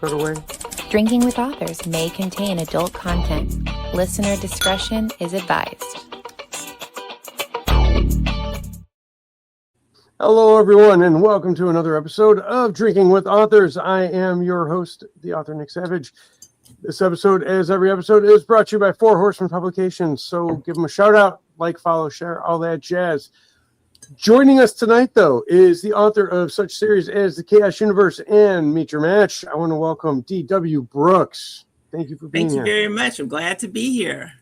right away? Drinking with Authors may contain adult content. Listener discretion is advised. Hello, everyone, and welcome to another episode of Drinking with Authors. I am your host, the author Nick Savage. This episode, as every episode, is brought to you by Four Horsemen Publications. So give them a shout out, like, follow, share, all that jazz. Joining us tonight, though, is the author of such series as The Chaos Universe and Meet Your Match. I want to welcome D.W. Brooks. Thank you for being here. Thank you very much. I'm glad to be here.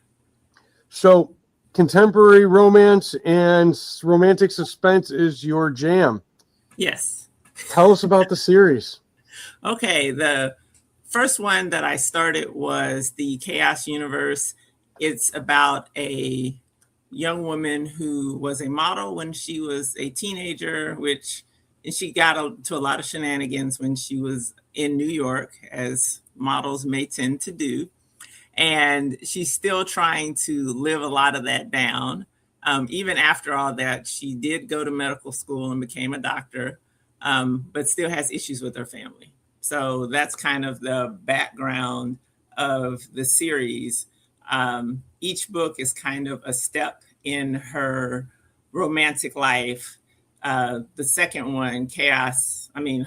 So, contemporary romance and romantic suspense is your jam. Yes. Tell us about the series. Okay. The first one that I started was The Chaos Universe. It's about a young woman who was a model when she was a teenager, and she got to a lot of shenanigans when she was in New York, as models may tend to do. And she's still trying to live a lot of that down. Even after all that, she did go to medical school and became a doctor, but still has issues with her family. So that's kind of the background of the series. Each book is kind of a step in her romantic life. The second one,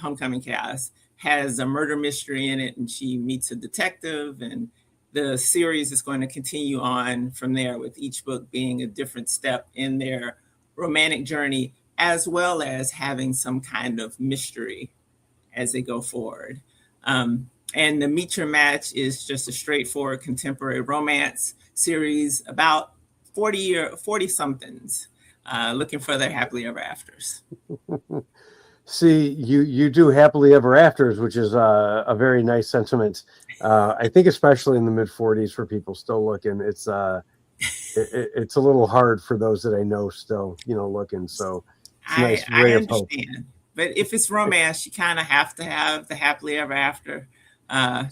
Homecoming Chaos, has a murder mystery in it, and she meets a detective, and the series is going to continue on from there, with each book being a different step in their romantic journey, as well as having some kind of mystery as they go forward. And the Meet Your Match is just a straightforward contemporary romance series about 40-somethings looking for their happily ever afters. See, you do happily ever afters, which is a very nice sentiment. I think especially in the mid-40s for people still looking, it's a little hard for those that I know still, looking. So it's nice. I understand, but if it's romance, you kind of have to have the happily ever after. And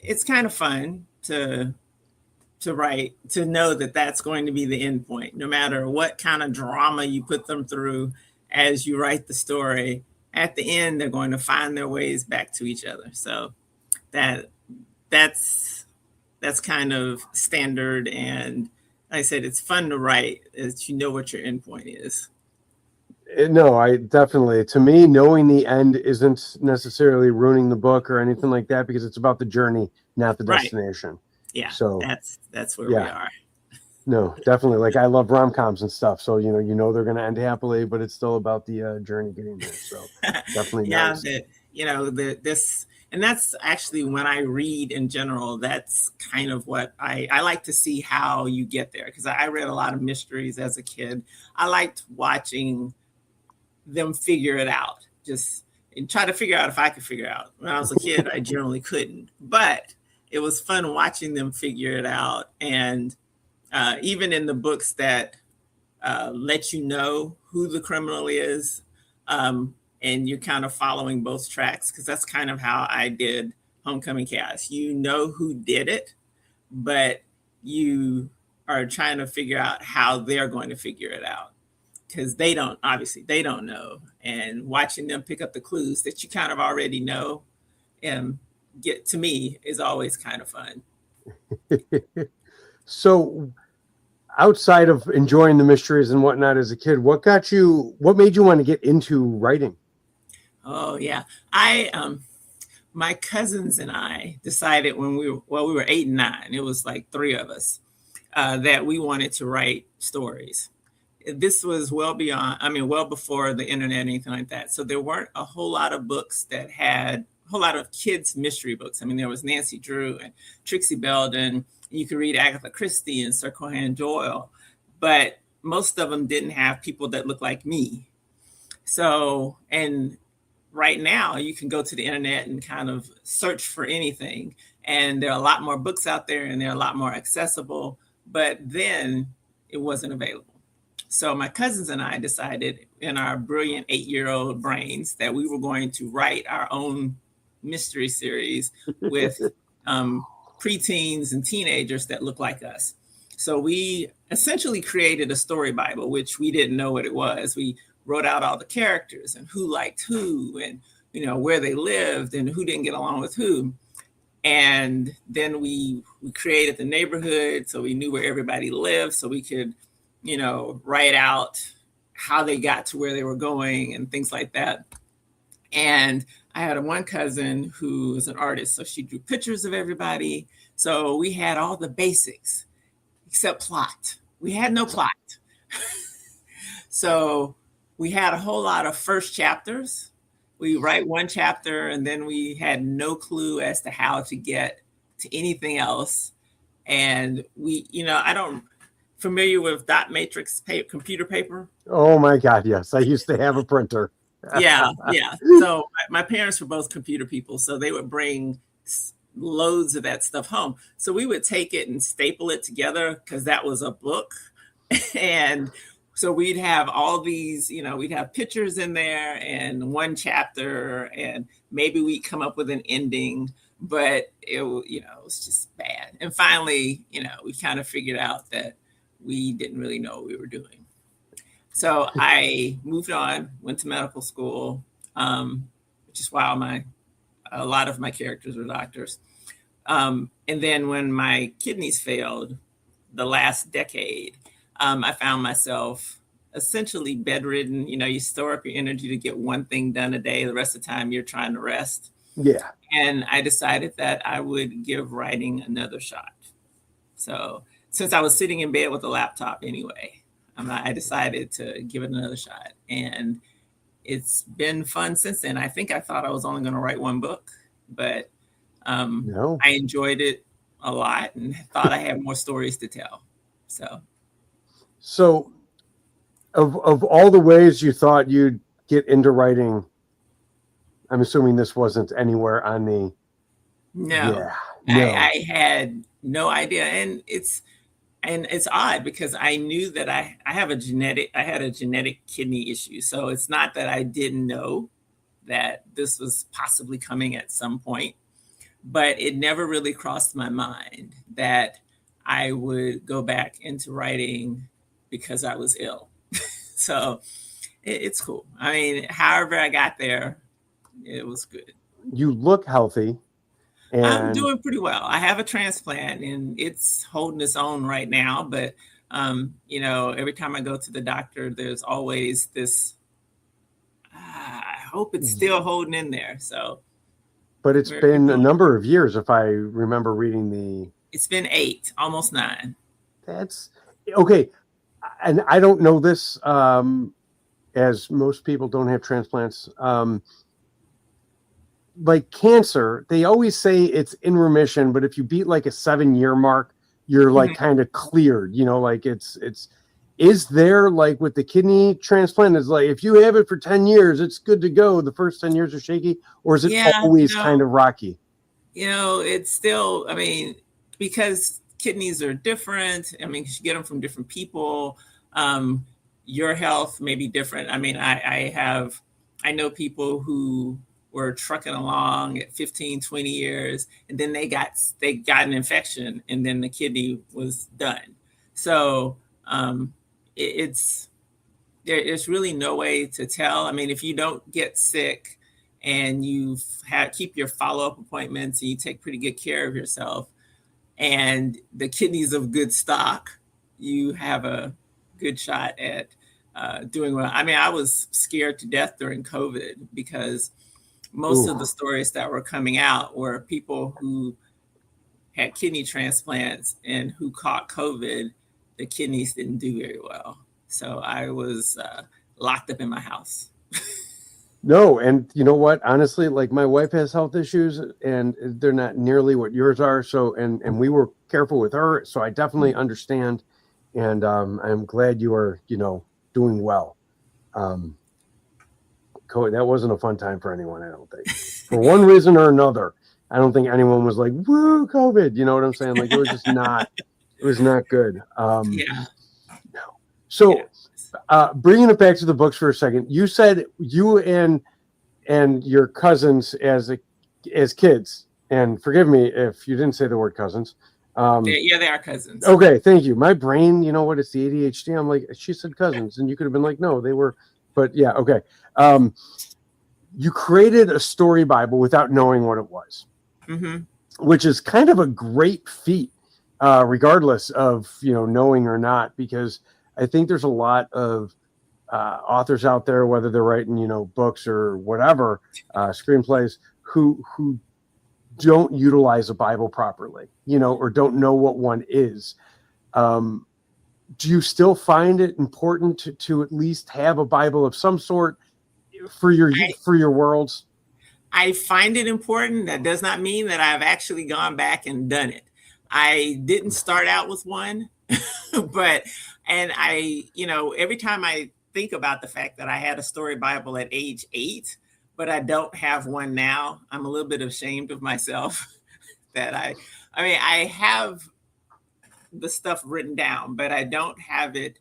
it's kind of fun to write, to know that that's going to be the end point, no matter what kind of drama you put them through as you write the story. At the end, they're going to find their ways back to each other. So that's kind of standard. And like I said, it's fun to write as you know what your end point is. No, I definitely, to me, knowing the end isn't necessarily ruining the book or anything like that, because it's about the journey, not the destination. Right. Yeah, so that's where we are. No, definitely. Like, I love rom-coms and stuff, so they're going to end happily, but it's still about the journey getting there. So definitely, yeah. Nice. And that's actually, when I read in general, that's kind of what I like to see, how you get there, because I read a lot of mysteries as a kid. I liked watching them figure it out, and try to figure out if I could figure it out. When I was a kid, I generally couldn't, but it was fun watching them figure it out. And even in the books that let you know who the criminal is, and you're kind of following both tracks, because that's kind of how I did Homecoming Chaos. You know who did it, but you are trying to figure out how they're going to figure it out, because they don't know. And watching them pick up the clues that you kind of already know, to me, is always kind of fun. So, outside of enjoying the mysteries and whatnot as a kid, what made you want to get into writing? Oh yeah, my cousins and I decided when we were 8 and 9, it was like 3 of us, that we wanted to write stories. This was well before the internet, anything like that. So there weren't a whole lot of books that had a whole lot of kids' mystery books. There was Nancy Drew and Trixie Belden. You could read Agatha Christie and Sir Conan Doyle, but most of them didn't have people that looked like me. So, and right now you can go to the internet and kind of search for anything, and there are a lot more books out there, and they're a lot more accessible, but then it wasn't available. So my cousins and I decided, in our brilliant 8-year-old brains, that we were going to write our own mystery series with preteens and teenagers that look like us. So we essentially created a story Bible, which we didn't know what it was. We wrote out all the characters and who liked who and where they lived and who didn't get along with who. And then we created the neighborhood, so we knew where everybody lived, so we could, write out how they got to where they were going and things like that. And I had one cousin who was an artist, so she drew pictures of everybody. So we had all the basics except plot. We had no plot. So we had a whole lot of first chapters. We write one chapter and then we had no clue as to how to get to anything else. And I don't familiar with dot matrix computer paper. Oh my God, yes. I used to have a printer. Yeah. So my parents were both computer people, so they would bring loads of that stuff home. So we would take it and staple it together because that was a book. And so we'd have all these, we'd have pictures in there and one chapter, and maybe we'd come up with an ending, but it was just bad. And finally, we kind of figured out that we didn't really know what we were doing. So I moved on, went to medical school, which is why a lot of my characters were doctors. And then when my kidneys failed the last decade, I found myself essentially bedridden. You store up your energy to get one thing done a day. The rest of the time you're trying to rest. Yeah. And I decided that I would give writing another shot. So since I was sitting in bed with a laptop anyway, I decided to give it another shot. And it's been fun since then. I think I thought I was only going to write one book, but No. I enjoyed it a lot and thought I had more stories to tell. So of all the ways you thought you'd get into writing, I'm assuming this wasn't anywhere on the... No. I had no idea. And it's odd because I knew that I had a genetic kidney issue. So it's not that I didn't know that this was possibly coming at some point, but it never really crossed my mind that I would go back into writing because I was ill. So it's cool. I mean, however I got there, it was good. You look healthy. And I'm doing pretty well. I have a transplant and it's holding its own right now. But, every time I go to the doctor, there's always this, I hope it's still holding in there. So, but it's been a number of years, if I remember reading It's been 8, almost 9. That's okay. And I don't know this, as most people don't have transplants. Like cancer, they always say it's in remission, but if you beat like a 7-year mark, you're like kind of cleared, like is there, like with the kidney transplant, is like, if you have it for 10 years, it's good to go. The first 10 years are shaky, or is it always kind of rocky? It's still, because kidneys are different. You get them from different people. Your health may be different. I know people who were trucking along at 15, 20 years, and then they got an infection, and then the kidney was done. So there's really no way to tell. If you don't get sick and you keep your follow-up appointments and you take pretty good care of yourself, and the kidney's of good stock, you have a good shot at doing well. I was scared to death during COVID because most of the stories that were coming out were people who had kidney transplants and who caught COVID. The kidneys didn't do very well. So I was locked up in my house. No, and you know what? Honestly, like my wife has health issues and they're not nearly what yours are. So, and we were careful with her. So I definitely understand. And I'm glad you are, doing well. That wasn't a fun time for anyone, I don't think. For one reason or another, I don't think anyone was like, woo, COVID. You know what I'm saying? Like, it was just not, it was not good. Yeah. No. So bringing it back to the books for a second, you said you and your cousins as kids, and forgive me if you didn't say the word cousins. They are cousins. Okay, thank you. My brain, you know what? It's the ADHD. I'm like, she said cousins, and you could have been like, no, they were. But yeah, okay. you created a story Bible without knowing what it was, which is kind of a great feat, regardless of, knowing or not, because I think there's a lot of authors out there, whether they're writing, books or whatever, screenplays, who don't utilize a Bible properly, or don't know what one is. Do you still find it important to at least have a Bible of some sort for your worlds? I find it important. That does not mean that I've actually gone back and done it. I didn't start out with one, and every time I think about the fact that I had a story Bible at age 8, but I don't have one now, I'm a little bit ashamed of myself that I have the stuff written down, but I don't have it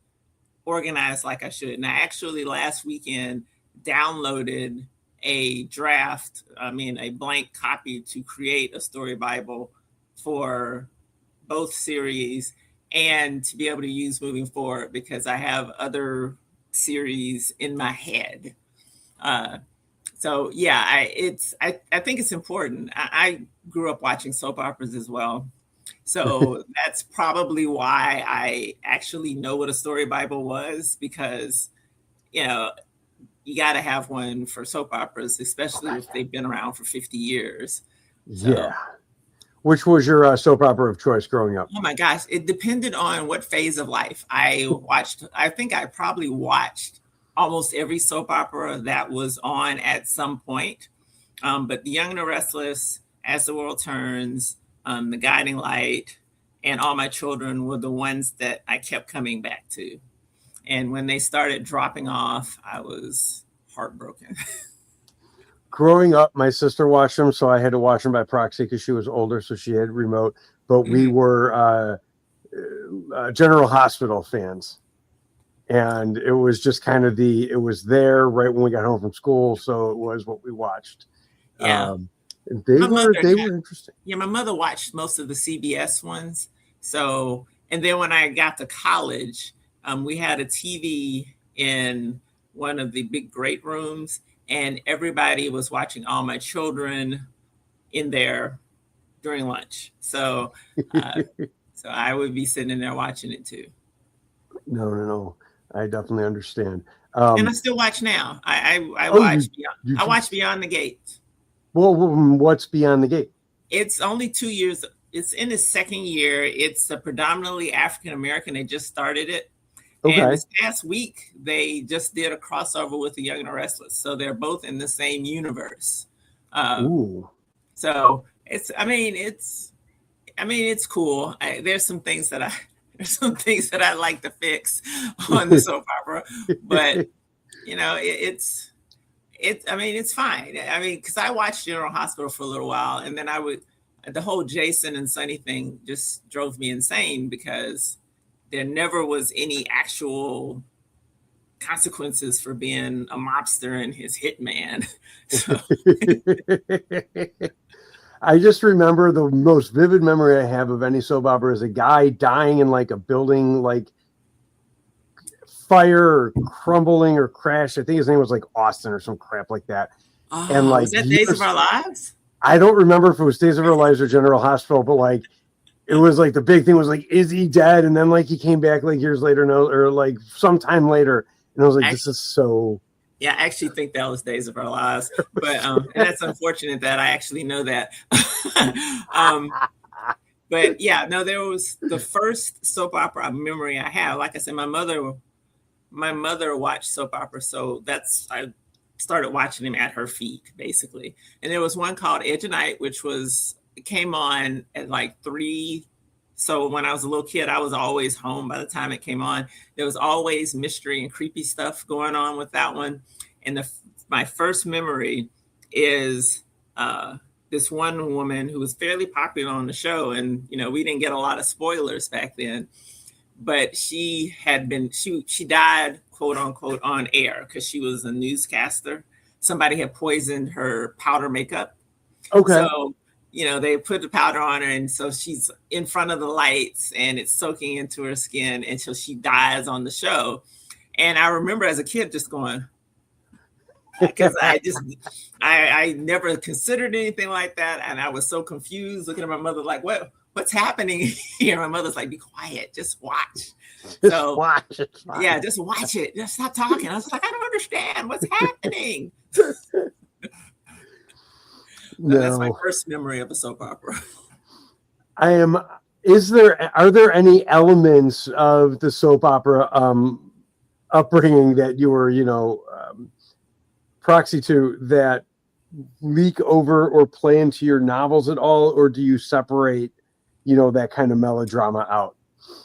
organized like I should. And I actually last weekend downloaded a blank copy to create a story Bible for both series and to be able to use moving forward, because I have other series in my head. So yeah, I think it's important. I grew up watching soap operas as well. So that's probably why I actually know what a story Bible was, because, you got to have one for soap operas, especially if they've been around for 50 years. So. Yeah. Which was your soap opera of choice growing up? Oh my gosh. It depended on what phase of life I watched. I think I probably watched almost every soap opera that was on at some point. But The Young and the Restless, As the World Turns, The Guiding Light, and All My Children were the ones that I kept coming back to. And when they started dropping off, I was heartbroken. Growing up, my sister watched them, so I had to watch them by proxy because she was older, so she had remote. But we were General Hospital fans. And it was just kind of it was there right when we got home from school, so it was what we watched. Yeah. They were interesting. Yeah, my mother watched most of the CBS ones. So, and then when I got to college, we had a TV in one of the big great rooms, and everybody was watching All My Children in there during lunch. So, so I would be sitting in there watching it too. No. I definitely understand. And I still watch now. I watch Beyond the Gate. Well, what's Beyond the Gate? It's only 2 years. It's in its second year. It's a predominantly African American. They just started it. Okay. And this past week, they just did a crossover with The Young and the Restless. So they're both in the same universe. Ooh. So it's cool. There's some things that I like to fix on the soap opera, but it's fine. Because I watched General Hospital for a little while, and then the whole Jason and Sonny thing just drove me insane, because there never was any actual consequences for being a mobster and his hitman. So. I just remember the most vivid memory I have of any soap opera is a guy dying in like a building, like fire or crumbling or crash. I think his name was like Austin or some crap like that. Oh, and like, was that Days of Our Lives? I don't remember if it was Days of Our Lives or General Hospital, but like it was like the big thing was like, is he dead? And then like he came back like years later, or like sometime later, and I was like, this is so. Yeah, I actually think that was Days of Our Lives, but and that's unfortunate that I actually know that. But yeah, no, there was the first soap opera memory I have. Like I said, my mother watched soap opera, so I started watching them at her feet, basically. And there was one called Edge of Night, which came on at like 3. So when I was a little kid, I was always home by the time it came on. There was always mystery and creepy stuff going on with that one. And my first memory is this one woman who was fairly popular on the show. And, we didn't get a lot of spoilers back then. But she died, quote unquote, on air because she was a newscaster. Somebody had poisoned her powder makeup. Okay. So, they put the powder on her, and so she's in front of the lights and it's soaking into her skin until she dies on the show. And I remember as a kid just going, because I never considered anything like that, and I was so confused, looking at my mother like, what's happening here? My mother's like, be quiet, just watch. Just watch. Yeah, just watch it. Just stop talking. I was like, I don't understand what's happening. No. That's my first memory of a soap opera. Are there any elements of the soap opera upbringing that you were, proxy to that leak over or play into your novels at all, or do you separate, that kind of melodrama out?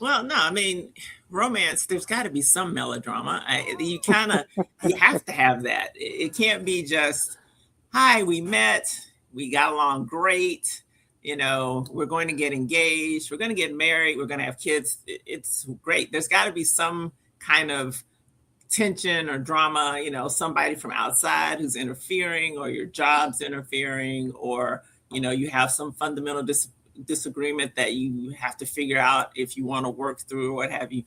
Well, no, I mean, romance, there's got to be some melodrama. You have to have that. It can't be just, hi, we met, we got along great, we're going to get engaged, we're going to get married, we're going to have kids. It's great. There's got to be some kind of tension or drama, somebody from outside who's interfering, or your job's interfering, or, you have some fundamental disagreement that you have to figure out if you want to work through or what have you.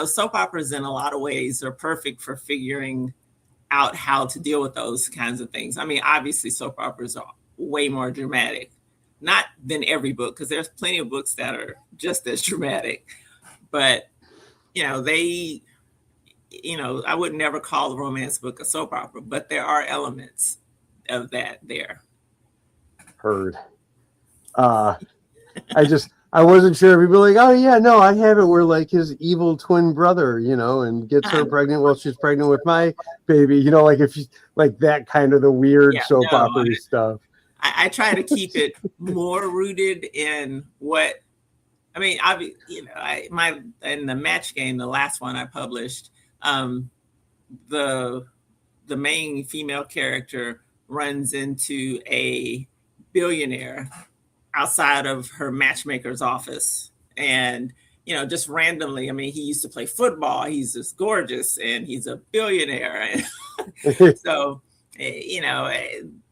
Soap operas in a lot of ways are perfect for figuring out how to deal with those kinds of things. I mean, obviously soap operas are way more dramatic, not than every book, because there's plenty of books that are just as dramatic, but I would never call a romance book a soap opera, but there are elements of that there. Heard. I wasn't sure if people like, oh yeah, no, I have it where like his evil twin brother, and gets her pregnant while she's pregnant with my baby, like if you like that kind of the weird soap opera stuff. I try to keep it more rooted in what, I mean, in the Match Game, the last one I published, the main female character runs into a billionaire outside of her matchmaker's office, and just randomly, I mean, he used to play football, he's just gorgeous, and he's a billionaire. So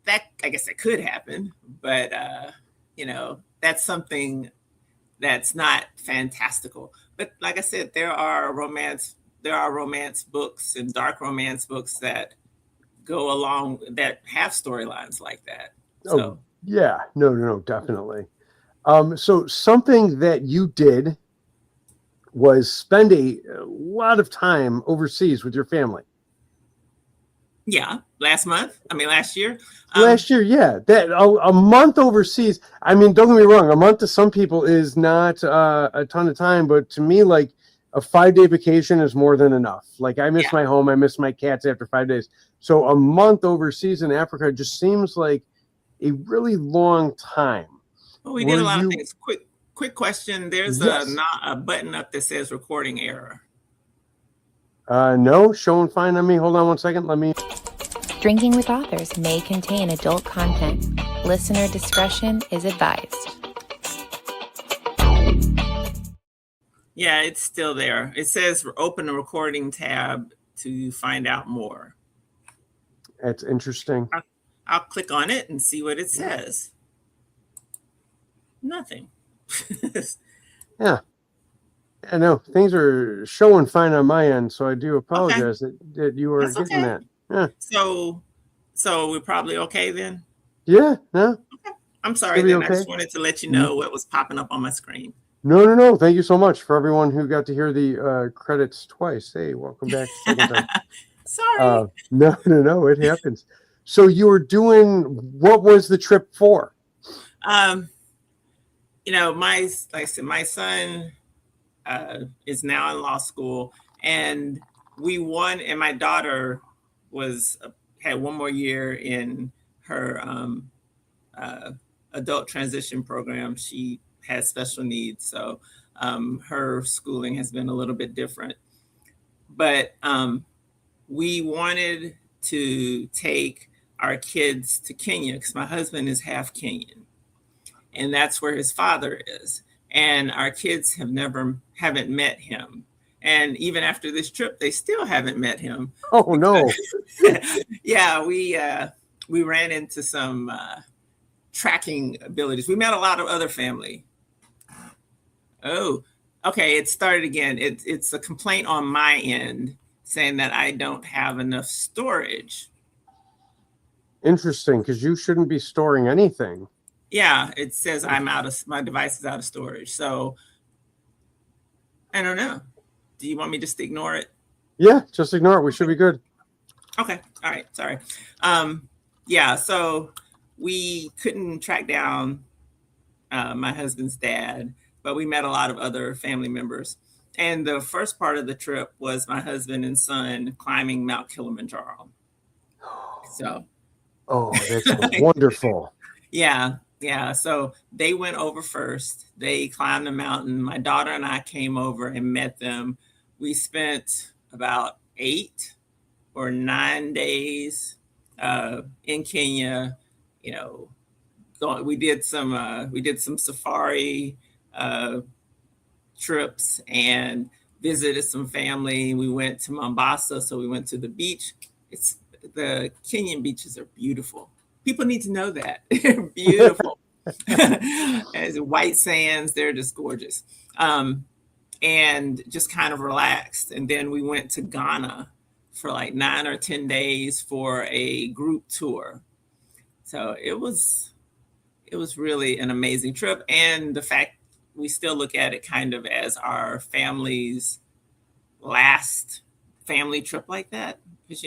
that, I guess that could happen, but that's something that's not fantastical. But like I said, there are romance books and dark romance books that go along, that have storylines like that. So yeah, no, definitely. So something that you did was spend a lot of time overseas with your family. Yeah, last year. Last year, yeah. That a month overseas. I mean, don't get me wrong. A month to some people is not a ton of time, but to me, like a 5-day vacation is more than enough. Like I miss my home, I miss my cats after 5 days. So a month overseas in Africa just seems like a really long time. Well, we did a lot of things. Quick question. There's a button up that says recording error. No, showing fine on me. Hold on one second. Drinking with Authors may contain adult content. Listener discretion is advised. Yeah, it's still there. It says open the recording tab to find out more. That's interesting. I'll click on it and see what it says. Nothing. Yeah. I know things are showing fine on my end, so I do apologize that you were getting that. Yeah. So we're probably okay then? Yeah, no. Okay. I'm sorry then. Okay. I just wanted to let you know what was popping up on my screen. No. Thank you so much for everyone who got to hear the credits twice. Hey, welcome back. Sorry. No, it happens. So you were doing, what was the trip for? My son is now in law school, and my daughter had one more year in her adult transition program. She has special needs, so her schooling has been a little bit different. But we wanted to take our kids to Kenya because my husband is half Kenyan, and that's where his father is. And our kids haven't met him. And even after this trip, they still haven't met him. Oh, no. Yeah, we ran into some tracking abilities. We met a lot of other family. Oh, okay, it started again. It's a complaint on my end saying that I don't have enough storage. Interesting, because you shouldn't be storing anything. Yeah, it says my device is out of storage. So I don't know. Do you want me just to ignore it? Yeah, just ignore it. We should be good. Okay. All right. Sorry. Yeah. So we couldn't track down my husband's dad, but we met a lot of other family members. And the first part of the trip was my husband and son climbing Mount Kilimanjaro. So, Oh, that sounds wonderful. yeah. Yeah. So they went over first. They climbed the mountain. My daughter and I came over and met them. We spent about 8 or 9 days in Kenya. You know, we did some safari trips and visited some family. We went to Mombasa, so we went to the beach. The Kenyan beaches are beautiful. People need to know that. They're beautiful. As white sands, they're just gorgeous. And just kind of relaxed. And then we went to Ghana for like 9 or 10 days for a group tour. So it was really an amazing trip. And the fact we still look at it kind of as our family's last family trip like that. Because,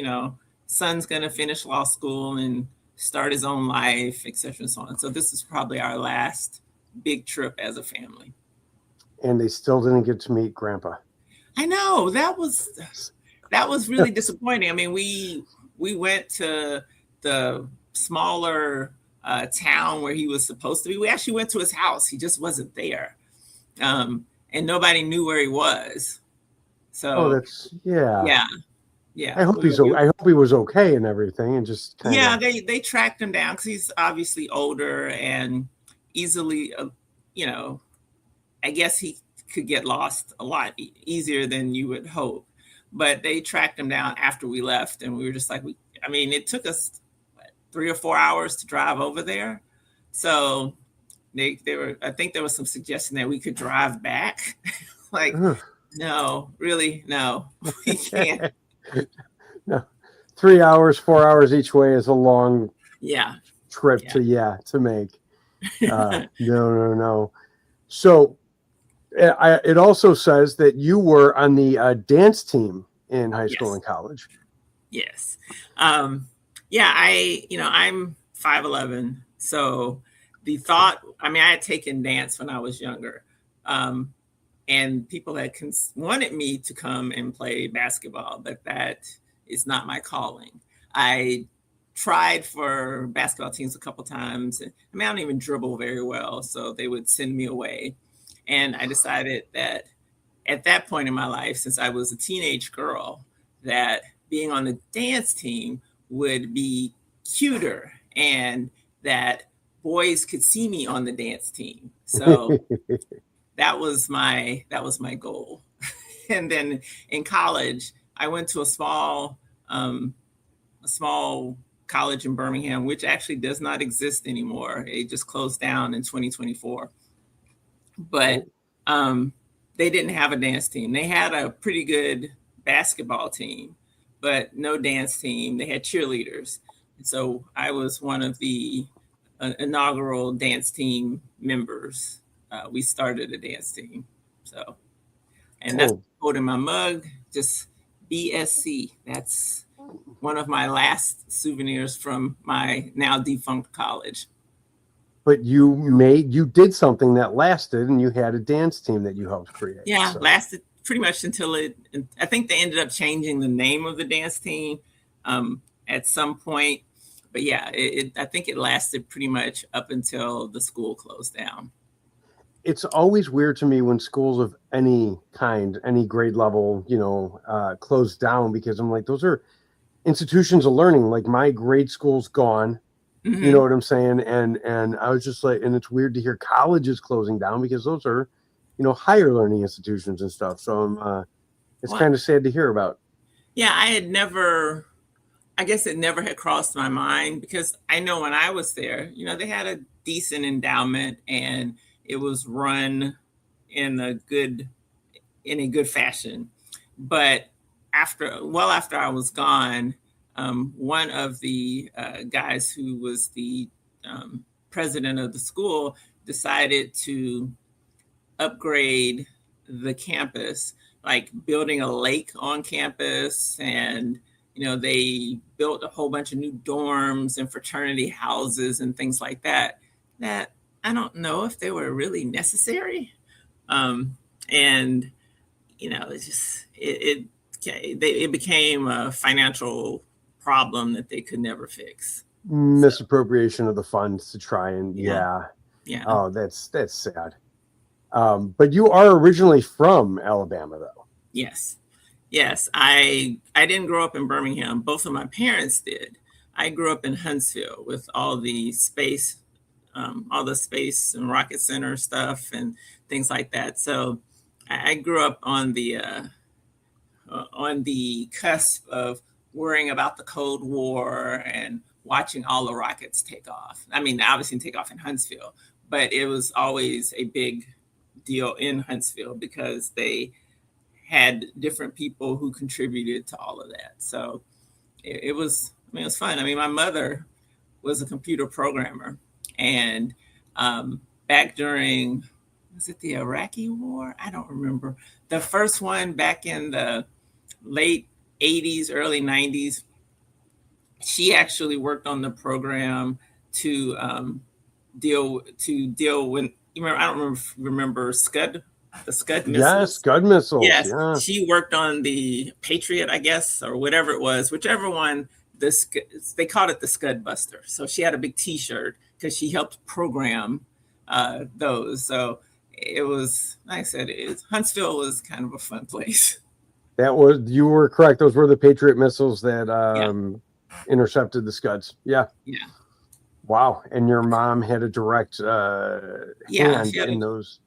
son's going to finish law school and start his own life, et cetera, and so on. So this is probably our last big trip as a family. And they still didn't get to meet Grandpa. I know, that was really disappointing. I mean, we went to the smaller town where he was supposed to be. We actually went to his house. He just wasn't there. And nobody knew where he was. So yeah. I hope I hope he was okay and everything, and just they tracked him down because he's obviously older and easily, I guess he could get lost a lot easier than you would hope. But they tracked him down after we left, and we were just like, it took us 3 or 4 hours to drive over there. So I think there was some suggestion that we could drive back. No, really, no, we can't. No, 3 hours, 4 hours each way is a long trip to make. No. So it also says that you were on the dance team in high school and college. Yes. I'm 5'11". So the thought, I had taken dance when I was younger. And people had wanted me to come and play basketball, but that is not my calling. I tried for basketball teams a couple times. I don't even dribble very well, so they would send me away. And I decided that at that point in my life, since I was a teenage girl, that being on the dance team would be cuter and that boys could see me on the dance team. So that was my goal. And then in college, I went to a small college in Birmingham, which actually does not exist anymore. It just closed down in 2024. But they didn't have a dance team. They had a pretty good basketball team, but no dance team. They had cheerleaders. And so I was one of the inaugural dance team members. We started a dance team. So, and that's quote in my mug, just BSC. That's one of my last souvenirs from my now defunct college. But you did something that lasted, and you had a dance team that you helped create. Yeah, lasted pretty much until I think they ended up changing the name of the dance team at some point. But yeah, I think it lasted pretty much up until the school closed down. It's always weird to me when schools of any kind, any grade level, close down, because I'm like, those are institutions of learning. Like my grade school's gone. Mm-hmm. You know what I'm saying? And I was just like, and it's weird to hear colleges closing down because those are, higher learning institutions and stuff. So it's kind of sad to hear about. Yeah, I guess it never had crossed my mind because I know when I was there, they had a decent endowment and it was run in a good fashion. But after I was gone, one of the guys who was the president of the school decided to upgrade the campus, like building a lake on campus. And, they built a whole bunch of new dorms and fraternity houses and things like that, that I don't know if they were really necessary. And, it's just, it became a financial problem that they could never fix. Misappropriation of the funds to try and Yeah. Oh, that's sad. But you are originally from Alabama, though. Yes. I didn't grow up in Birmingham. Both of my parents did. I grew up in Huntsville with all the space and rocket center stuff and things like that. So I grew up on the cusp of worrying about the Cold War and watching all the rockets take off. I mean, obviously take off in Huntsville, but it was always a big deal in Huntsville because they had different people who contributed to all of that. So it was fun. I mean, my mother was a computer programmer, and back during, was it the Iraqi War? I don't remember. The first one back in the late 80s, early 90s, she actually worked on the program to deal with, I don't remember Scud, the Scud missiles. Yes, Scud missiles. Yes, yeah. She worked on the Patriot, I guess, or whatever it was, whichever one. They called it the Scud Buster. So she had a big T-shirt because she helped program those. So it was, like I said, Huntsville was kind of a fun place. You were correct. Those were the Patriot missiles that intercepted the Scuds. Yeah. Wow. And your mom had a direct hand in those.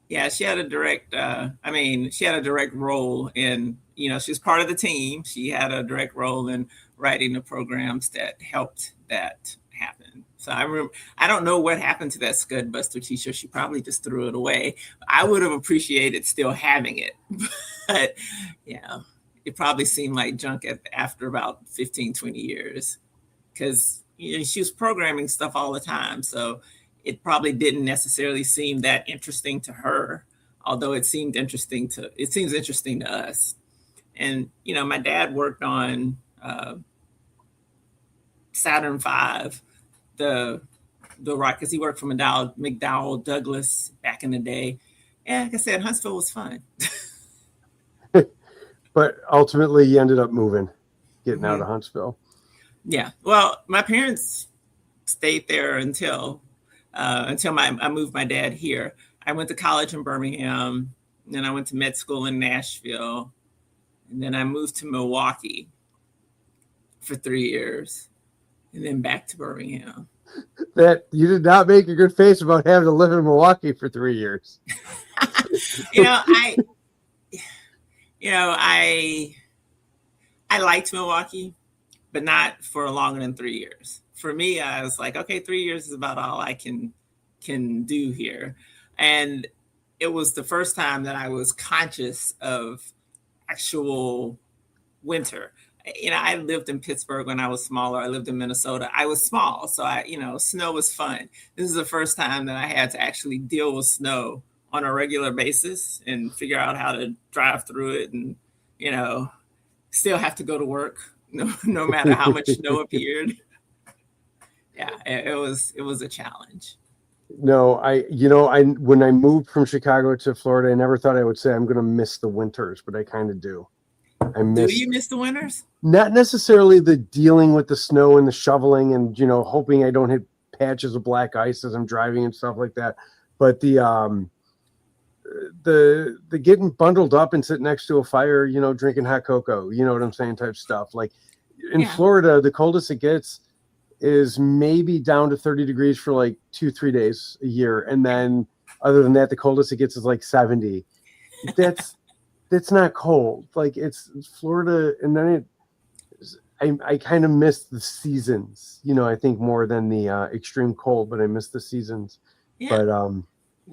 Yeah, she had a direct, she had a direct role in, she was part of the team. She had a direct role in writing the programs that helped that happen. So I don't know what happened to that Scud Buster T-shirt. She probably just threw it away. I would have appreciated still having it, but it probably seemed like junk after about 15, 20 years because she was programming stuff all the time. So it probably didn't necessarily seem that interesting to her, although it seems interesting to us. And, my dad worked on Saturn V, the rocket, because he worked for McDowell Douglas back in the day. And like I said, Huntsville was fun. But ultimately you ended up getting out of Huntsville. Yeah. Well, my parents stayed there until I moved my dad here. I went to college in Birmingham, and then I went to med school in Nashville, and then I moved to Milwaukee for 3 years, and then back to Birmingham. That you did not make a good face about having to live in Milwaukee for 3 years. I liked Milwaukee, but not for longer than 3 years. For me, I was like, okay, 3 years is about all I can do here. And it was the first time that I was conscious of actual winter. I lived in Pittsburgh when I was smaller. I lived in Minnesota. I was small, so snow was fun. This is the first time that I had to actually deal with snow on a regular basis and figure out how to drive through it and, still have to go to work no matter how much snow appeared. Yeah, it was a challenge. No, when I moved from Chicago to Florida, I never thought I would say I'm going to miss the winters, but I kind of do. Do you miss the winters? Not necessarily the dealing with the snow and the shoveling and, hoping I don't hit patches of black ice as I'm driving and stuff like that. But the getting bundled up and sitting next to a fire, drinking hot cocoa, you know what I'm saying, type stuff. Like in Florida, the coldest it gets is maybe down to 30 degrees for like 2-3 days a year. And then other than that, the coldest it gets is like 70. That's not cold. Like it's Florida. And then I kind of miss the seasons, I think more than the extreme cold, but I miss the seasons. Yeah. But,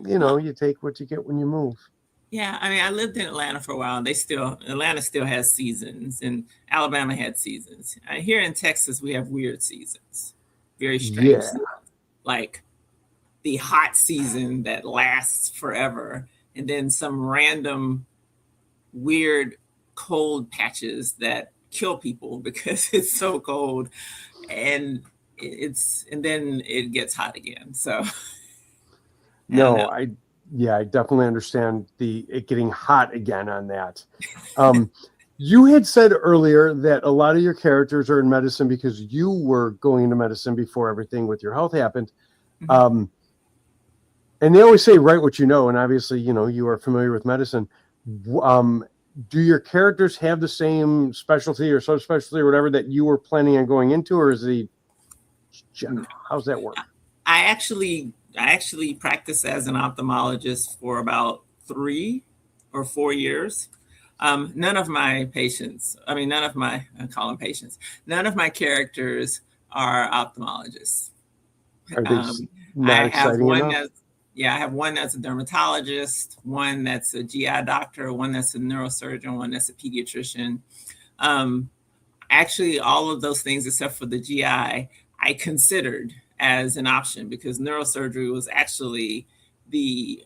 you take what you get when you move. Yeah, I mean, I lived in Atlanta for a while. Atlanta still has seasons, and Alabama had seasons. Here in Texas, we have weird seasons, very strange Yeah. seasons, like the hot season that lasts forever, and then some random weird cold patches that kill people because it's so cold, and and then it gets hot again. So I don't No, know. I definitely understand it getting hot again on that. Um, you had said earlier that a lot of your characters are in medicine because you were going into medicine before everything with your health happened. Mhm. Um, and they always say, write what you know. And obviously, you are familiar with medicine. Um, do your characters have the same specialty or subspecialty or whatever that you were planning on going into, or is it general? How's that work? I actually practiced as an ophthalmologist for about 3 or 4 years. None of my patients, I mean, I call them patients, none of my characters are ophthalmologists. Are they just I not have exciting one enough? that's, yeah, I have one that's a dermatologist, one that's a GI doctor, one that's a neurosurgeon, one that's a pediatrician. Um, Actually, all of those things except for the GI, I considered as an option because neurosurgery was actually the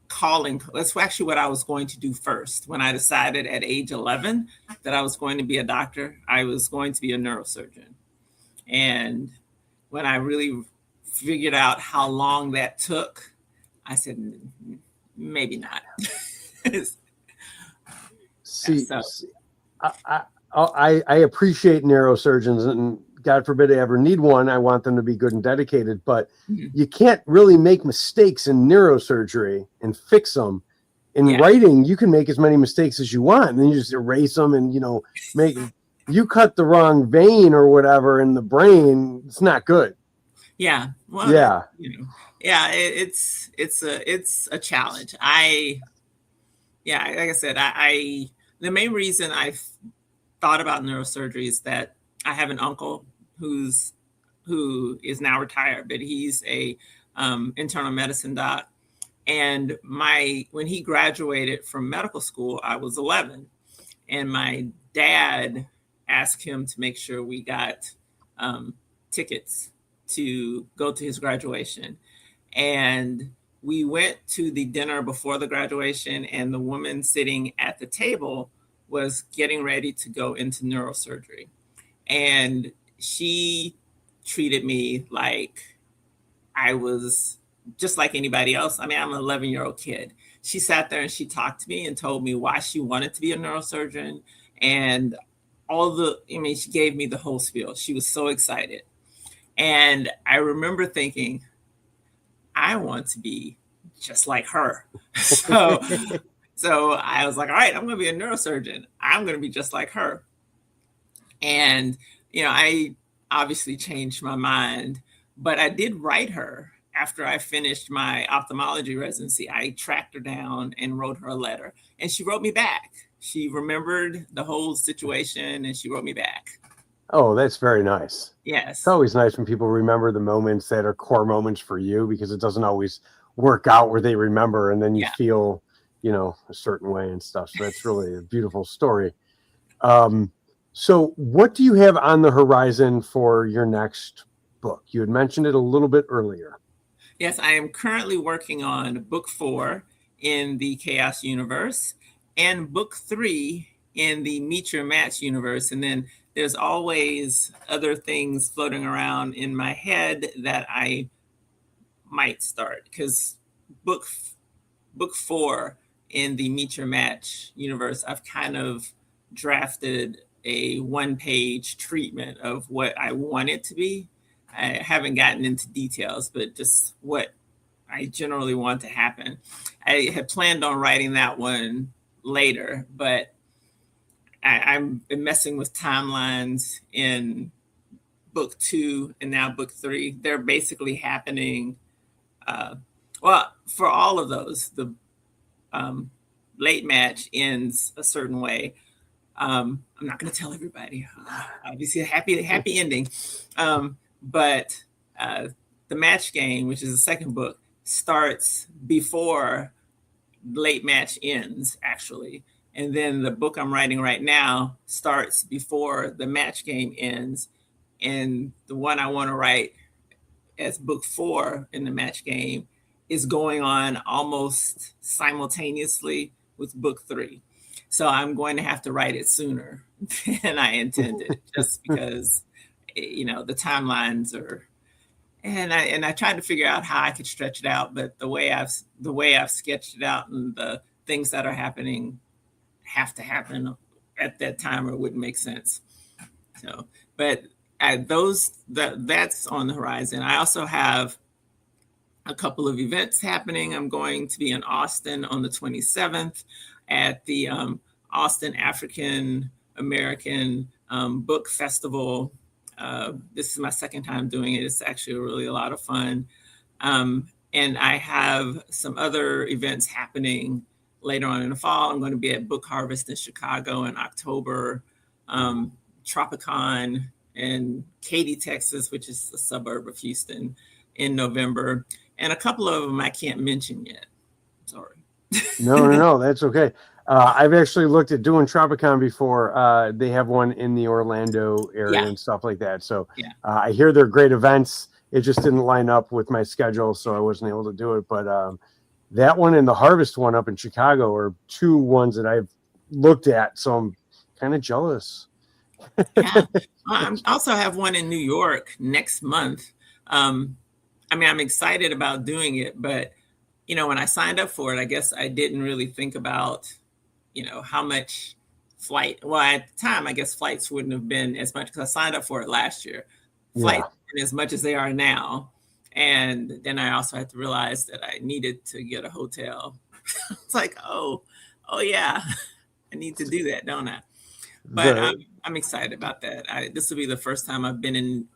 calling. That's actually what I was going to do first. When I decided at age 11 that I was going to be a doctor, I was going to be a neurosurgeon. And when I really figured out how long that took, I said, maybe not." See, So, I appreciate neurosurgeons, and God forbid I ever need one. I want them to be good and dedicated, but you can't really make mistakes in neurosurgery and fix them. In yeah, writing, you can make as many mistakes as you want, and then you just erase them and make you cut the wrong vein or whatever in the brain. It's not good. yeah. Well, Yeah. yeah, it's a challenge. Yeah, like I said, the main reason I thought about neurosurgery is that I have an uncle who is now retired, but he's a internal medicine doc. And when he graduated from medical school, I was 11, and my dad asked him to make sure we got um, tickets to go to his graduation. And we went to the dinner before the graduation, and the woman sitting at the table was getting ready to go into neurosurgery. And she treated me like I was just like anybody else. I mean, I'm an 11-year-old kid. She sat there and she talked to me and told me why she wanted to be a neurosurgeon and she gave me the whole spiel. She was so excited. And I remember thinking, I want to be just like her. So, so I was like, all right, I'm going to be a neurosurgeon. I'm going to be just like her. And, I obviously changed my mind, but I did write her after I finished my ophthalmology residency. I tracked her down and wrote her a letter, and she wrote me back. She remembered the whole situation and she wrote me back. Oh, that's very nice. It's Yes. always nice when people remember the moments that are core moments for you, because it doesn't always work out where they remember, and then you Yeah. feel, a certain way and stuff. So that's really a beautiful story. So what do you have on the horizon for your next book? You had mentioned it a little bit earlier. Yes, I am currently working on book 4 in the Chaos universe and book 3 in the Meet Your Match universe. And then there's always other things floating around in my head that I might start, because book 4 in the Meet Your Match universe, I've kind of drafted a 1-page treatment of what I want it to be. I haven't gotten into details, but just what I generally want to happen. I had planned on writing that one later, but I'm messing with timelines in book 2 and now book 3. They're basically happening. Well, for all of those, the late match ends a certain way. I'm not going to tell everybody. Obviously, a happy ending. But the match game, which is the second book, starts before late match ends, actually. And then the book I'm writing right now starts before the match game ends. And the one I want to write as book 4 in the match game is going on almost simultaneously with book 3. So I'm going to have to write it sooner than I intended, just because, the timelines are. And I tried to figure out how I could stretch it out, but the way I've sketched it out and the things that are happening have to happen at that time or it wouldn't make sense. So, but that's on the horizon. I also have a couple of events happening. I'm going to be in Austin on the 27th at the Austin African American Book Festival. This is my second time doing it. It's actually really a lot of fun. And I have some other events happening later on in the fall. I'm going to be at Book Harvest in Chicago in October, Tropicon in Katy, Texas, which is a suburb of Houston, in November. And a couple of them I can't mention yet. Sorry. No, that's okay. I've actually looked at doing Tropicon before. They have one in the Orlando area and stuff like that. So I hear they're great events. It just didn't line up with my schedule, so I wasn't able to do it. But that one and the Harvest one up in Chicago are two ones that I've looked at. So I'm kind of jealous. Yeah. I also have one in New York next month. I'm excited about doing it, but when I signed up for it, I guess I didn't really think about, how much flight. Well, at the time, I guess flights wouldn't have been as much because I signed up for it last year. Flights weren't as much as they are now. And then I also had to realize that I needed to get a hotel. It's like, oh yeah, I need to do that, don't I? But I'm excited about that. This will be the first time I've been in.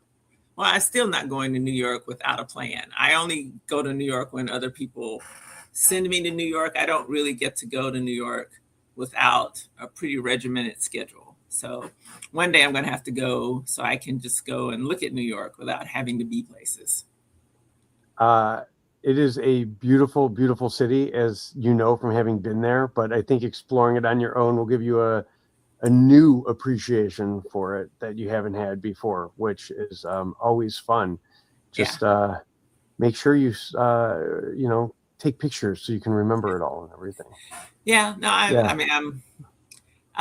Well, I'm still not going to New York without a plan. I only go to New York when other people send me to New York. I don't really get to go to New York without a pretty regimented schedule. So one day I'm going to have to go so I can just go and look at New York without having to be places. It is a beautiful, beautiful city, as you know from having been there. But I think exploring it on your own will give you a new appreciation for it that you haven't had before, which is always fun. Just make sure you take pictures so you can remember it all and everything. Yeah, no, I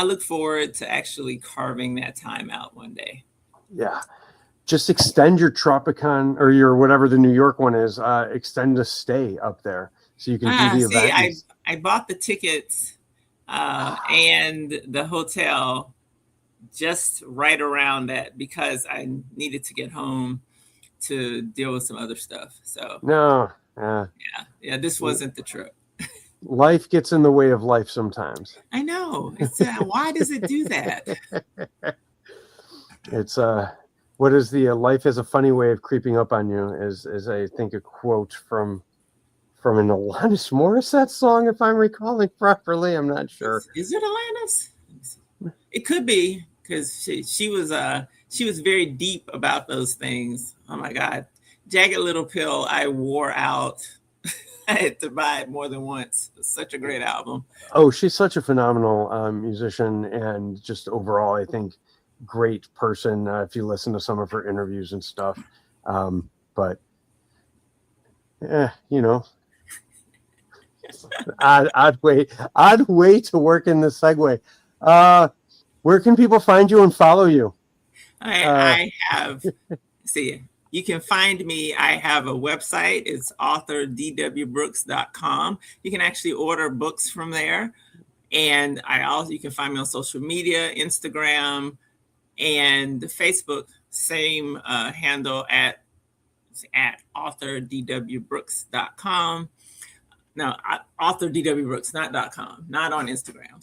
look forward to actually carving that time out one day. Yeah. Just extend your Tropicon or your whatever the New York one is, extend a stay up there so you can do the event. I bought the tickets and the hotel just right around that because I needed to get home to deal with some other stuff. So this wasn't the trip. Life gets in the way of life sometimes. I know. It's why does it do that? It's what is the life has a funny way of creeping up on you is I think a quote from an Alanis Morissette song, if I'm recalling properly. I'm not sure. Is it Alanis? It could be, because she was very deep about those things. Oh my God. Jagged Little Pill, I wore out. I had to buy it more than once. It's such a great album. Oh, she's such a phenomenal musician, and just overall, I think, great person. If you listen to some of her interviews and stuff, odd way to work in this segue. Where can people find you and follow you? I have you can find me. I have a website. It's authordwbrooks.com. You can actually order books from there. And you can find me on social media, Instagram and Facebook, same handle at authordwbrooks.com. No, authordwbrooks, not .com, not on Instagram.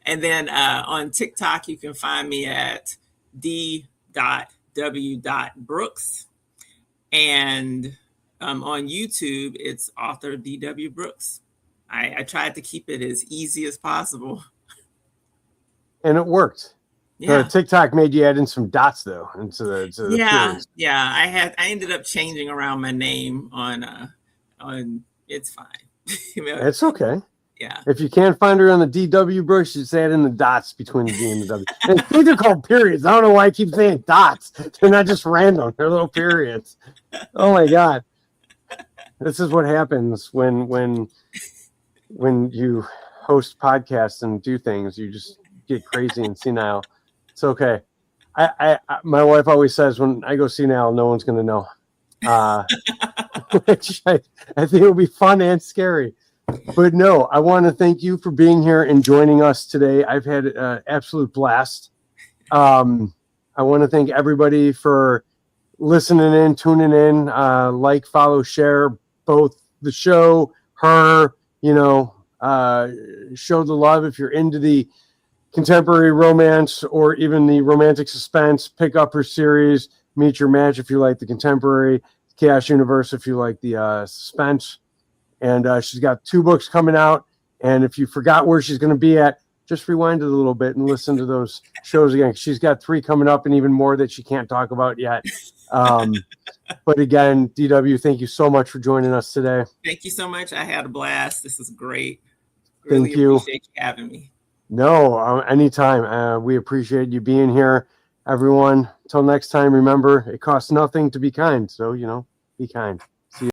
and then on TikTok, you can find me at d.w.brooks. And on YouTube, it's author D.W. Brooks. I tried to keep it as easy as possible. And it worked. Yeah. TikTok made you add in some dots though into the series. Yeah. I ended up changing around my name on It's fine. It's okay. Yeah. If you can't find her on the DW brush, just add in the dots between the D and the W. And I think they're called periods. I don't know why I keep saying dots. They're not just random. They're little periods. Oh my God. This is what happens when you host podcasts and do things. You just get crazy and senile. It's okay. My wife always says when I go senile, no one's going to know. Which I think it will be fun and scary. But no, I want to thank you for being here and joining us today. I've had an absolute blast. I want to thank everybody for listening in, tuning in, like, follow, share both the show, her, show the love if you're into the contemporary romance or even the romantic suspense. Pick up her series, Meet Your Match, if you like the contemporary, Chaos Universe if you like the suspense. And she's got 2 books coming out. And if you forgot where she's going to be at, just rewind it a little bit and listen to those shows again. She's got 3 coming up and even more that she can't talk about yet. But again, DW, thank you so much for joining us today. Thank you so much. I had a blast. This is great. Thank you. Appreciate you having me. No, anytime. We appreciate you being here, everyone. Until next time, remember, it costs nothing to be kind. So, be kind. See you.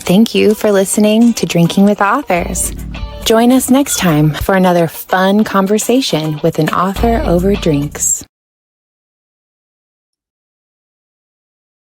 Thank you for listening to Drinking with Authors. Join us next time for another fun conversation with an author over drinks.